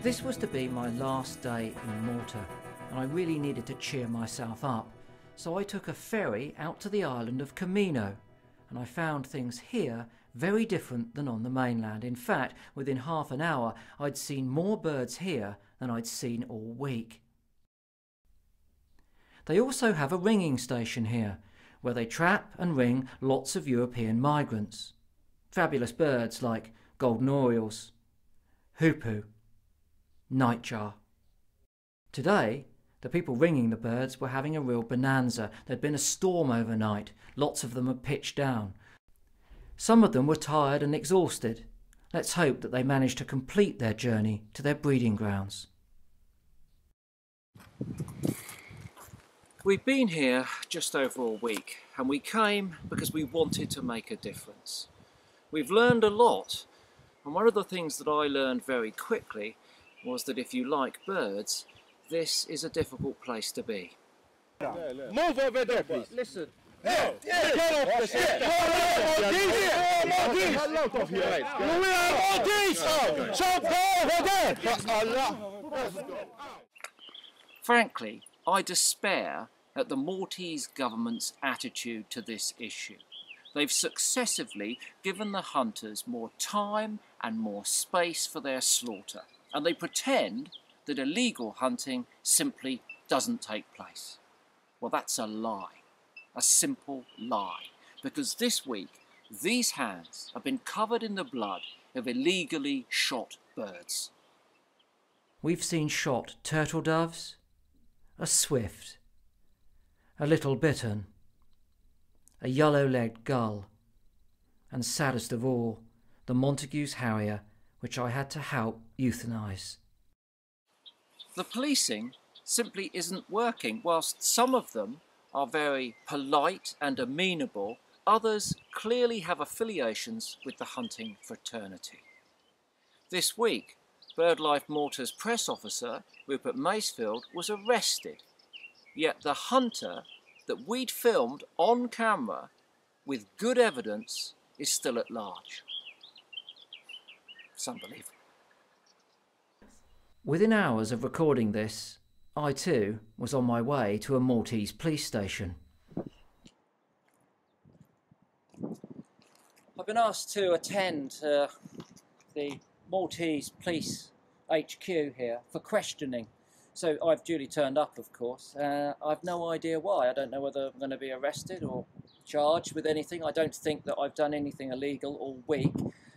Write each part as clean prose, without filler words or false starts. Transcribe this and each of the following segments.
This was to be my last day in Malta, and I really needed to cheer myself up, so I took a ferry out to the island of Camino, and I found things here very different than on the mainland. In fact, within half an hour I'd seen more birds here than I'd seen all week. They also have a ringing station here, where they trap and ring lots of European migrants. Fabulous birds like golden orioles, hoopoe, nightjar. Today, the people ringing the birds were having a real bonanza. There'd been a storm overnight. Lots of them had pitched down. Some of them were tired and exhausted. Let's hope that they managed to complete their journey to their breeding grounds. We've been here just over a week, and we came because we wanted to make a difference. We've learned a lot, and one of the things that I learned very quickly was that if you like birds, this is a difficult place to be. Move over there, please. Listen. Get off of here. Frankly, I despair at the Maltese government's attitude to this issue. They've successively given the hunters more time and more space for their slaughter, and they pretend that illegal hunting simply doesn't take place. Well, that's a lie, a simple lie, because this week these hands have been covered in the blood of illegally shot birds. We've seen shot turtle doves, a swift, a little bittern, a yellow-legged gull, and saddest of all, the Montagu's harrier, which I had to help euthanise. The policing simply isn't working. Whilst some of them are very polite and amenable, others clearly have affiliations with the hunting fraternity. This week, BirdLife Malta's press officer, Rupert Macefield, was arrested, yet the hunter that we'd filmed on camera with good evidence is still at large. It's unbelievable. Within hours of recording this, I too was on my way to a Maltese police station. I've been asked to attend the Maltese police HQ here for questioning. So I've duly turned up, of course. I've no idea why. I don't know whether I'm going to be arrested or charged with anything. I don't think that I've done anything illegal all week.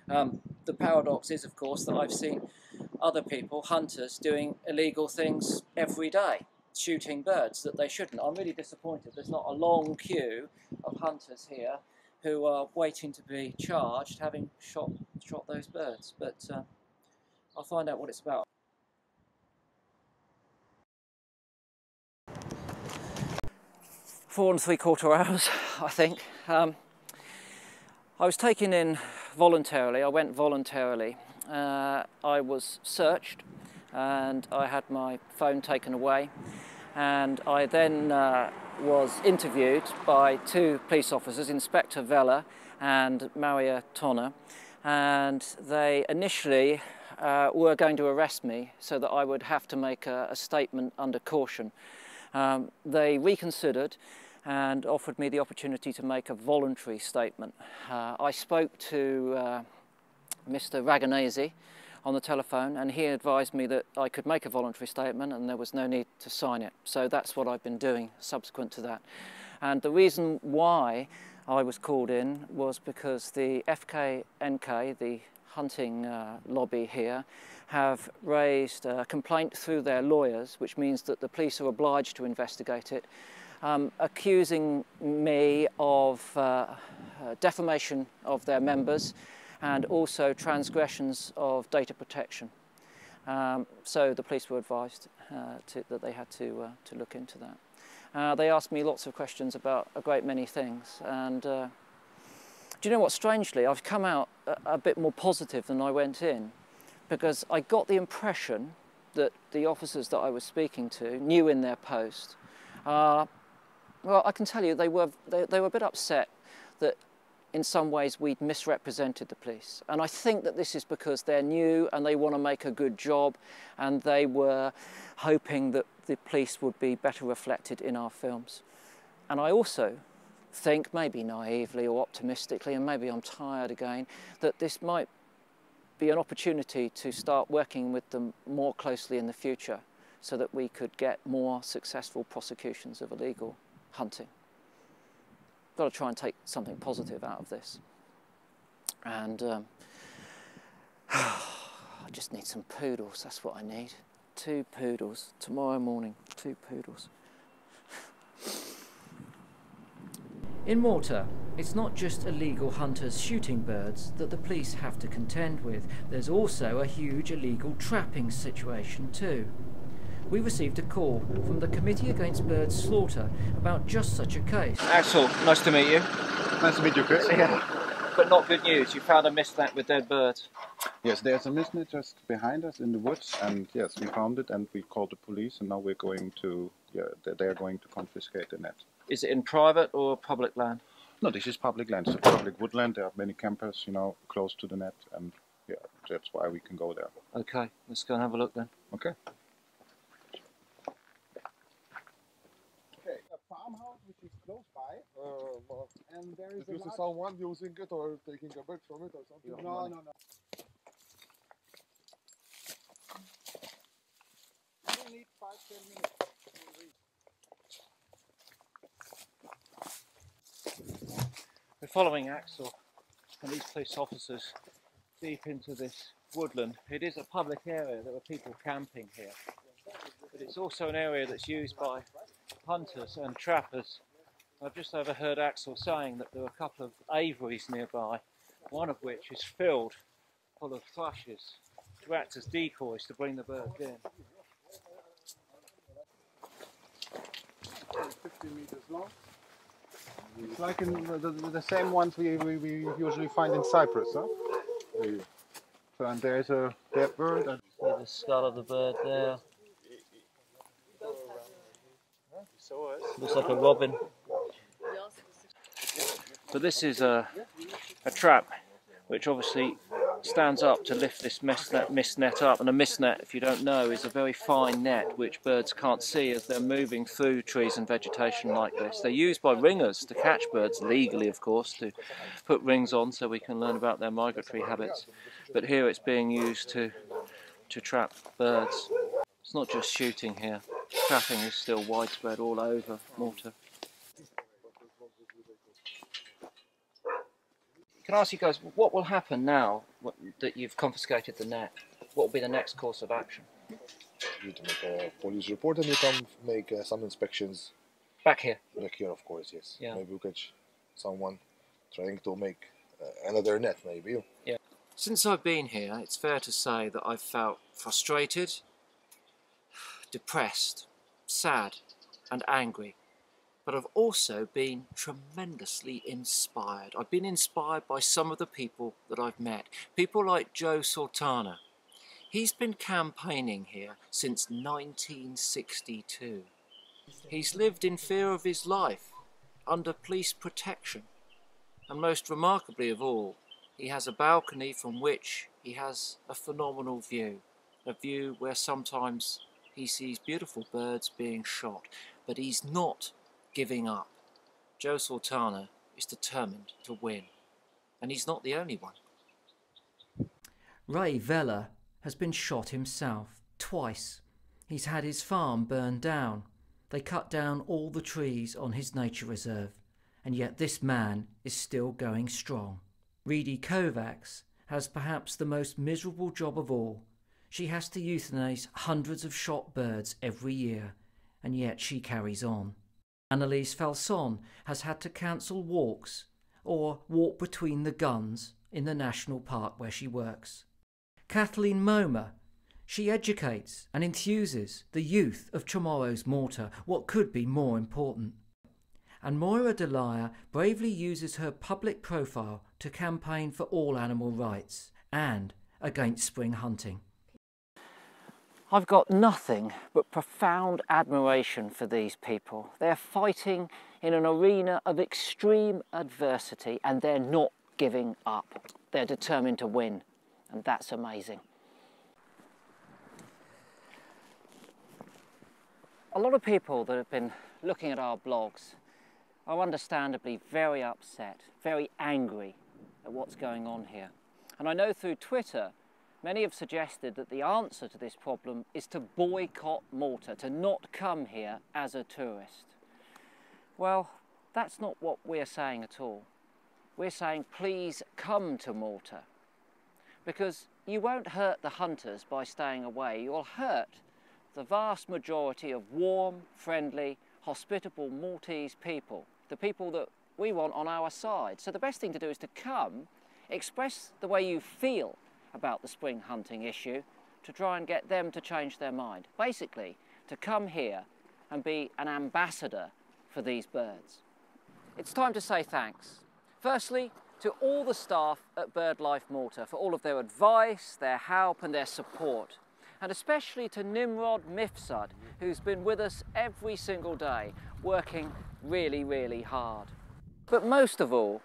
The paradox is, of course, that I've seen other people, hunters, doing illegal things every day, shooting birds that they shouldn't. I'm really disappointed there's not a long queue of hunters here who are waiting to be charged, having shot those birds. But I'll find out what it's about. 4 3/4 hours, I think. I was taken in voluntarily. I went voluntarily. I was searched and I had my phone taken away, and I then was interviewed by 2 police officers, Inspector Vella and Maria Tonna, and they initially were going to arrest me so that I would have to make a statement under caution. They reconsidered and offered me the opportunity to make a voluntary statement. I spoke to Mr. Raganese on the telephone, and he advised me that I could make a voluntary statement and there was no need to sign it. So that's what I've been doing subsequent to that. And the reason why I was called in was because the FKNK, the hunting lobby here, have raised a complaint through their lawyers, which means that the police are obliged to investigate it, accusing me of defamation of their members and also transgressions of data protection. So the police were advised that they had to look into that. They asked me lots of questions about a great many things, and do you know what, strangely, I've come out a bit more positive than I went in, because I got the impression that the officers that I was speaking to knew in their post. Well, I can tell you they were a bit upset that in some ways we'd misrepresented the police. And I think that this is because they're new and they want to make a good job, and they were hoping that the police would be better reflected in our films. And I also think, maybe naively or optimistically, and maybe I'm tired again, that this might be an opportunity to start working with them more closely in the future so that we could get more successful prosecutions of illegal hunting. Got to try and take something positive out of this. And I just need some poodles, that's what I need. 2 poodles, tomorrow morning, 2 poodles. In Malta, it's not just illegal hunters shooting birds that the police have to contend with. There's also a huge illegal trapping situation too. We received a call from the Committee Against Bird Slaughter about just such a case. Axel, nice to meet you. Nice to meet you, Chris. Yeah. But not good news, you found a mistnet with dead birds. Yes, there's a mistnet just behind us in the woods, and yes, we found it and we called the police, and now we're going to, they're going to confiscate the net. Is it in private or public land? No, this is public land. It's a public woodland. There are many campers, you know, close to the net, and yeah, that's why we can go there. Okay, let's go and have a look then. Okay. Okay, a farmhouse which is close by, and there is Is someone using it or taking a bit from it or something? No. We need 5-10 minutes. We're following Axel and these police officers deep into this woodland. It is a public area, there are people camping here, but it's also an area that's used by hunters and trappers. I've just overheard Axel saying that there are a couple of aviaries nearby, one of which is filled full of thrushes to act as decoys to bring the birds in. 50 meters long. It's like in the same ones we usually find in Cyprus, huh? So, and there's a dead bird. And The skull of the bird there. Looks like a robin. So this is a trap which obviously stands up to lift this mist net up, and a mist net, if you don't know, is a very fine net which birds can't see as they're moving through trees and vegetation like this. They're used by ringers to catch birds, legally of course, to put rings on so we can learn about their migratory habits, but here it's being used to trap birds. It's not just shooting here, trapping is still widespread all over Malta. Can I ask you guys, what will happen now that you've confiscated the net? What will be the next course of action? You need to make a police report and you can make some inspections. Back here? Back here, of course, yes. Yeah. Maybe we catch someone trying to make another net, maybe. Yeah. Since I've been here, it's fair to say that I've felt frustrated, depressed, sad and angry. But I've also been tremendously inspired. I've been inspired by some of the people that I've met. People like Joe Sultana. He's been campaigning here since 1962. He's lived in fear of his life, under police protection. And most remarkably of all, he has a balcony from which he has a phenomenal view. A view where sometimes he sees beautiful birds being shot, but he's not giving up. Joe Sultana is determined to win, and he's not the only one. Ray Vella has been shot himself twice. He's had his farm burned down. They cut down all the trees on his nature reserve, and yet this man is still going strong. Reedy Kovacs has perhaps the most miserable job of all. She has to euthanize hundreds of shot birds every year, and yet she carries on. Annalise Falson has had to cancel walks or walk between the guns in the national park where she works. Kathleen Momer, she educates and enthuses the youth of tomorrow's Malta. What could be more important? And Moira Delia bravely uses her public profile to campaign for all animal rights and against spring hunting. I've got nothing but profound admiration for these people. They're fighting in an arena of extreme adversity and they're not giving up. They're determined to win, and that's amazing. A lot of people that have been looking at our blogs are understandably very upset, very angry at what's going on here. And I know through Twitter, many have suggested that the answer to this problem is to boycott Malta, to not come here as a tourist. Well, that's not what we're saying at all. We're saying please come to Malta, because you won't hurt the hunters by staying away. You'll hurt the vast majority of warm, friendly, hospitable Maltese people, the people that we want on our side. So the best thing to do is to come, express the way you feel about the spring hunting issue, to try and get them to change their mind. Basically, to come here and be an ambassador for these birds. It's time to say thanks. Firstly, to all the staff at BirdLife Malta for all of their advice, their help and their support. And especially to Nimrod Mifsud, who's been with us every single day, working really, really hard. But most of all,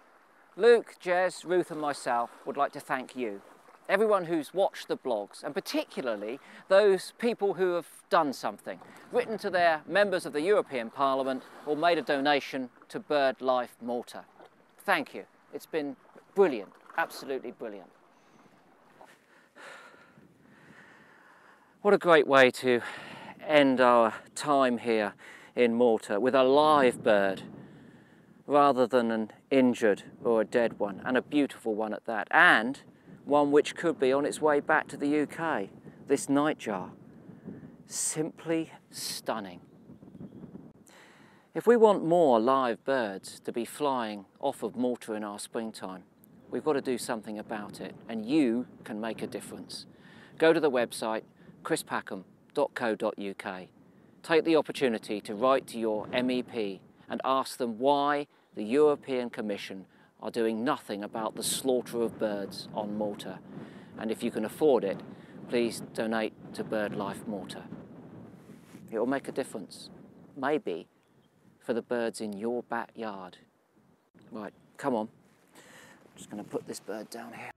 Luke, Jez, Ruth and myself would like to thank you. Everyone who's watched the blogs, and particularly those people who have done something, written to their members of the European Parliament or made a donation to BirdLife Malta. Thank you. It's been brilliant, absolutely brilliant. What a great way to end our time here in Malta with a live bird rather than an injured or a dead one, and a beautiful one at that, and one which could be on its way back to the UK, this nightjar. Simply stunning. If we want more live birds to be flying off of Malta in our springtime, we've got to do something about it, and you can make a difference. Go to the website chrispackham.co.uk. Take the opportunity to write to your MEP and ask them why the European Commission are doing nothing about the slaughter of birds on Malta. And if you can afford it, please donate to BirdLife Malta. It will make a difference, maybe for the birds in your backyard. Right, come on. I'm just going to put this bird down here.